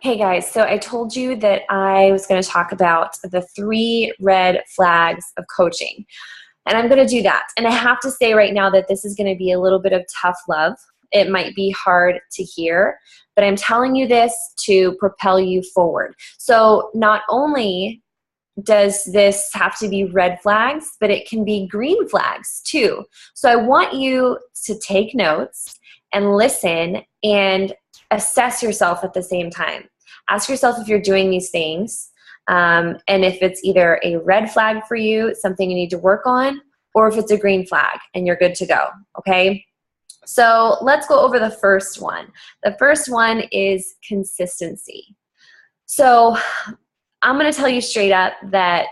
Hey guys, so I told you that I was going to talk about the 3 red flags of coaching, and I'm going to do that. And I have to say right now that this is going to be a little bit of tough love. It might be hard to hear, but I'm telling you this to propel you forward. So not only does this have to be red flags, but it can be green flags too. So I want you to take notes and listen and assess yourself at the same time. Ask yourself if you're doing these things, and if it's either a red flag for you, something you need to work on, or if it's a green flag and you're good to go, okay? So let's go over the first one. The first one is consistency. So I'm going to tell you straight up that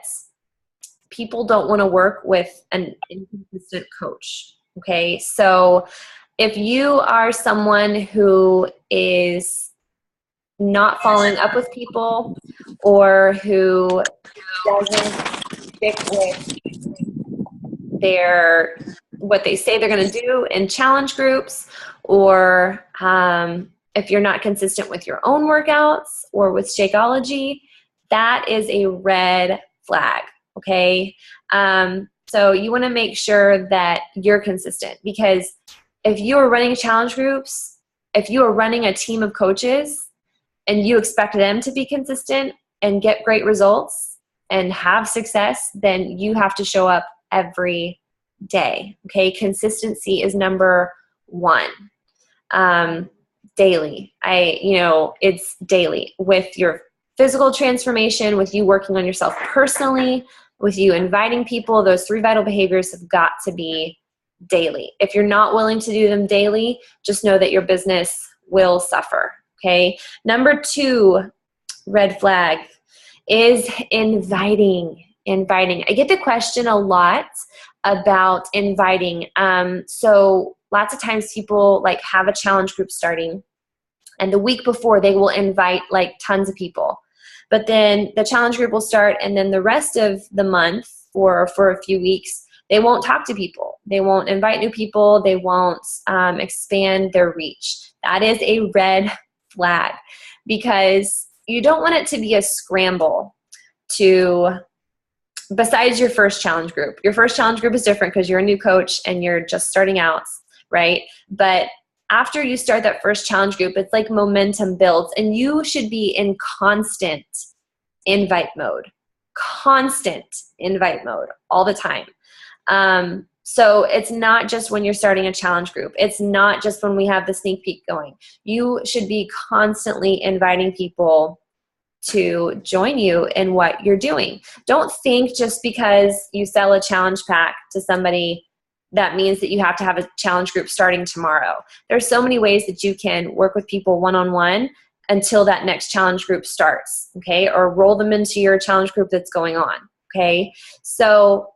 people don't want to work with an inconsistent coach, okay? So if you are someone who is not following up with people or who doesn't stick with what they say they're going to do in challenge groups, or if you're not consistent with your own workouts or with Shakeology, that is a red flag, okay? So you want to make sure that you're consistent, because if you are running challenge groups, if you are running a team of coaches and you expect them to be consistent and get great results and have success, then you have to show up every day, okay? Consistency is number 1. Daily. It's daily with your physical transformation, with you working on yourself personally, with you inviting people. Those 3 vital behaviors have got to be daily. If you're not willing to do them daily, just know that your business will suffer, okay? Number 2 red flag is inviting. I get the question a lot about inviting. So lots of times people have a challenge group starting, and the week before they will invite tons of people. But then the challenge group will start, and then the rest of the month or for a few weeks, they won't talk to people. They won't invite new people. They won't expand their reach. That is a red flag, because you don't want it to be a scramble besides your first challenge group. Your first challenge group is different because you're a new coach and you're just starting out, right? But after you start that first challenge group, it's like momentum builds, and you should be in constant invite mode all the time. So it's not just when you're starting a challenge group. It's not just when we have the sneak peek going. You should be constantly inviting people to join you in what you're doing. Don't think just because you sell a challenge pack to somebody that means that you have to have a challenge group starting tomorrow. There's so many ways that you can work with people one-on-one until that next challenge group starts, okay? Or roll them into your challenge group that's going on, okay? So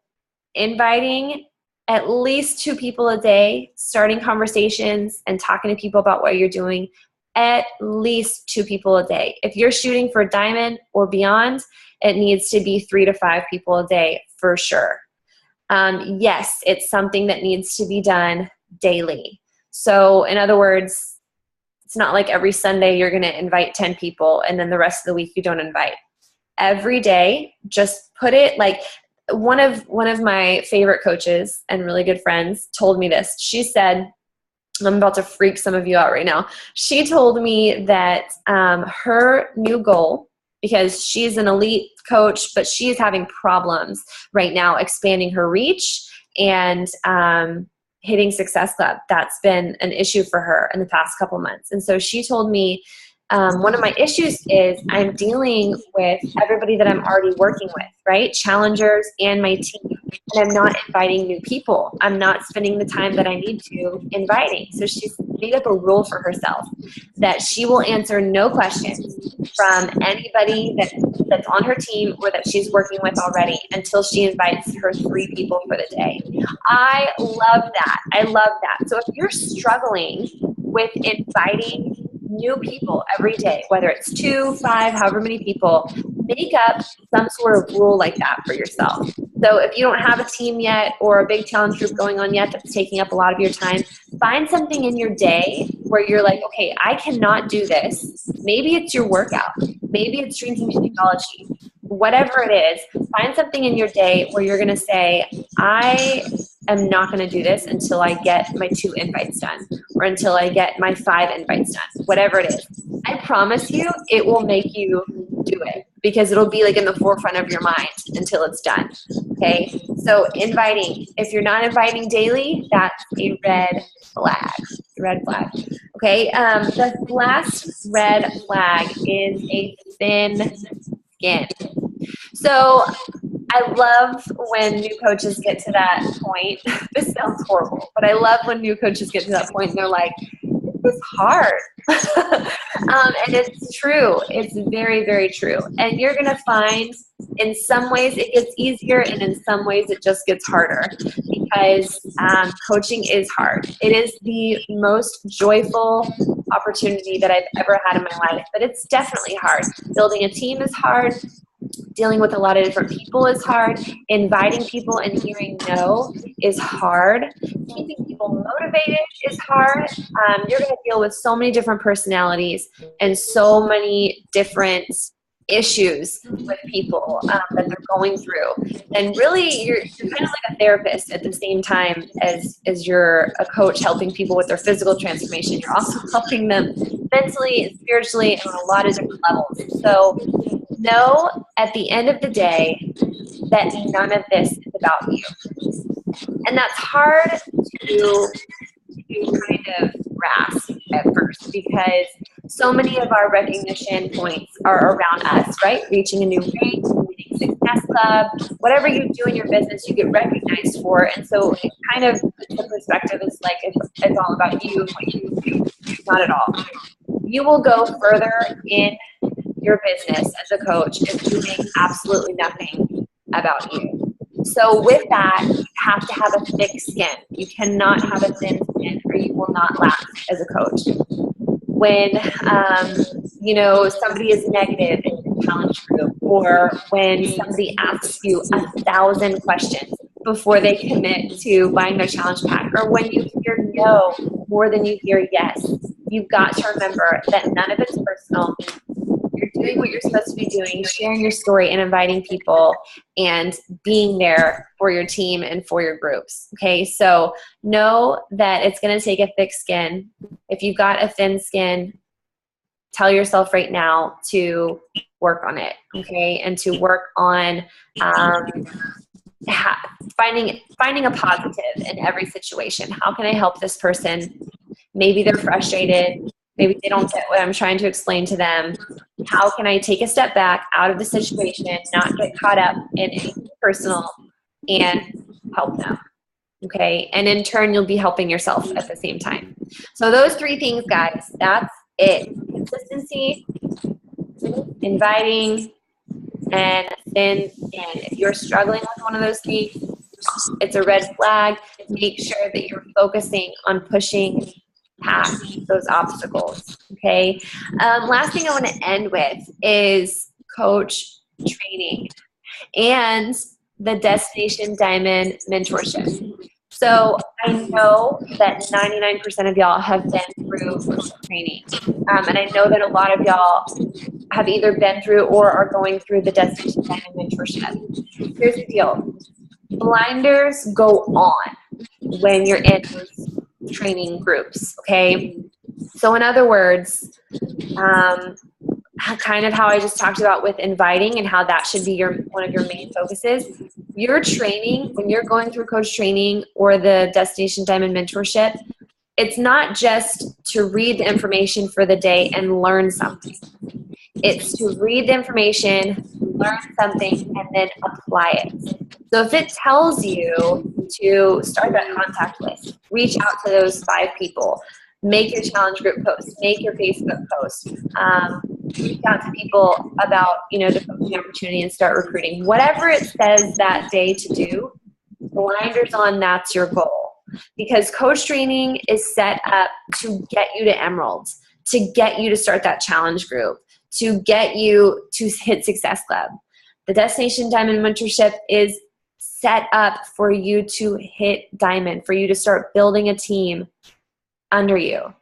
inviting at least 2 people a day, starting conversations and talking to people about what you're doing, at least 2 people a day. If you're shooting for diamond or beyond, it needs to be 3 to 5 people a day for sure. Yes, it's something that needs to be done daily. So in other words, it's not like every Sunday you're going to invite 10 people and then the rest of the week you don't invite. Every day, just put it one of my favorite coaches and really good friends told me this. She said, I'm about to freak some of you out right now. She told me that her new goal, because she's an elite coach, but she is having problems right now expanding her reach and hitting Success Club. That's been an issue for her in the past couple months. And so she told me, one of my issues is I'm dealing with everybody that I'm already working with, right? Challengers and my team. And I'm not inviting new people. I'm not spending the time that I need to inviting. So she's made up a rule for herself that she will answer no questions from anybody that's on her team or that she's working with already until she invites her 3 people for the day. I love that. So if you're struggling with inviting new people every day, whether it's 2, 5, however many people, make up some sort of rule like that for yourself. So if you don't have a team yet or a big challenge group going on yet that's taking up a lot of your time, find something in your day where you're like, okay, I cannot do this. Maybe it's your workout. Maybe it's drinking technology. Whatever it is, find something in your day where you're going to say, I am not going to do this until I get my 2 invites done or until I get my 5 invites done, whatever it is. I promise you it will make you do it because it'll be like in the forefront of your mind until it's done. Okay, so inviting. If you're not inviting daily, that's a red flag. Red flag. Okay, the last red flag is a thin skin. So I love when new coaches get to that point. This sounds horrible, but I love when new coaches get to that point and they're like, this is hard. And it's true. It's very, very true. And you're going to find in some ways it gets easier and in some ways it just gets harder because coaching is hard. It is the most joyful opportunity that I've ever had in my life, but it's definitely hard. Building a team is hard. Dealing with a lot of different people is hard. Inviting people and hearing no is hard. Keeping people motivated is hard. You're going to deal with so many different personalities and so many different issues with people that they're going through. And really, you're kind of like a therapist at the same time as you're a coach helping people with their physical transformation. You're also helping them mentally and spiritually and on a lot of different levels. So know at the end of the day that none of this is about you. And that's hard to kind of grasp at first because so many of our recognition points are around us, right? Reaching a new rank, winning Success Club, whatever you do in your business, you get recognized for. And so it kind of, the perspective is like it's all about you and what you do. Not at all. You will go further in your business as a coach if doing absolutely nothing about you. So with that, you have to have a thick skin. You cannot have a thin skin or you will not last as a coach. When, somebody is negative in the challenge group or when somebody asks you 1,000 questions before they commit to buying their challenge pack or when you hear no more than you hear yes, you've got to remember that none of it's personal. You're doing what you're supposed to be doing, sharing your story and inviting people and being there for your team and for your groups. Okay, so know that it's going to take a thick skin. If you've got a thin skin, tell yourself right now to work on it, okay, and to work on finding a positive in every situation. How can I help this person? Maybe they're frustrated. Maybe they don't get what I'm trying to explain to them. How can I take a step back out of the situation, not get caught up in anything personal, and help them? Okay, and in turn, you'll be helping yourself at the same time. So those 3 things, guys, that's it. Consistency, inviting, and thin skin. If you're struggling with one of those things, it's a red flag. Make sure that you're focusing on pushing past those obstacles. Okay. Last thing I want to end with is coach training and the Destination Diamond mentorship. So I know that 99% of y'all have been through coach training. And I know that a lot of y'all have either been through or are going through the Destination Diamond mentorship. Here's the deal. Blinders go on when you're in training groups, okay? So in other words, kind of how I just talked about with inviting and how that should be one of your main focuses. Your training, when you're going through coach training or the Destination Diamond mentorship, it's not just to read the information for the day and learn something. It's to read the information, learn something, and then apply it. So if it tells you to start that contact list, reach out to those 5 people, make your challenge group post, make your Facebook post, reach out to people about, the coaching opportunity and start recruiting. Whatever it says that day to do, blinders on, that's your goal. Because coach training is set up to get you to Emerald, to get you to start that challenge group, to get you to hit Success Club. The Destination Diamond mentorship is set up for you to hit diamond, for you to start building a team under you.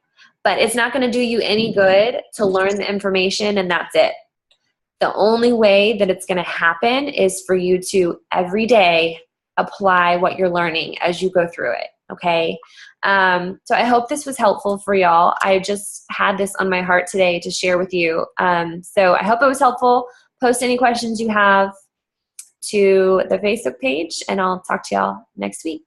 But it's not going to do you any good to learn the information and that's it. The only way that it's going to happen is for you to every day apply what you're learning as you go through it. Okay. So I hope this was helpful for y'all. I just had this on my heart today to share with you. So I hope it was helpful. Post any questions you have to the Facebook page, and I'll talk to y'all next week.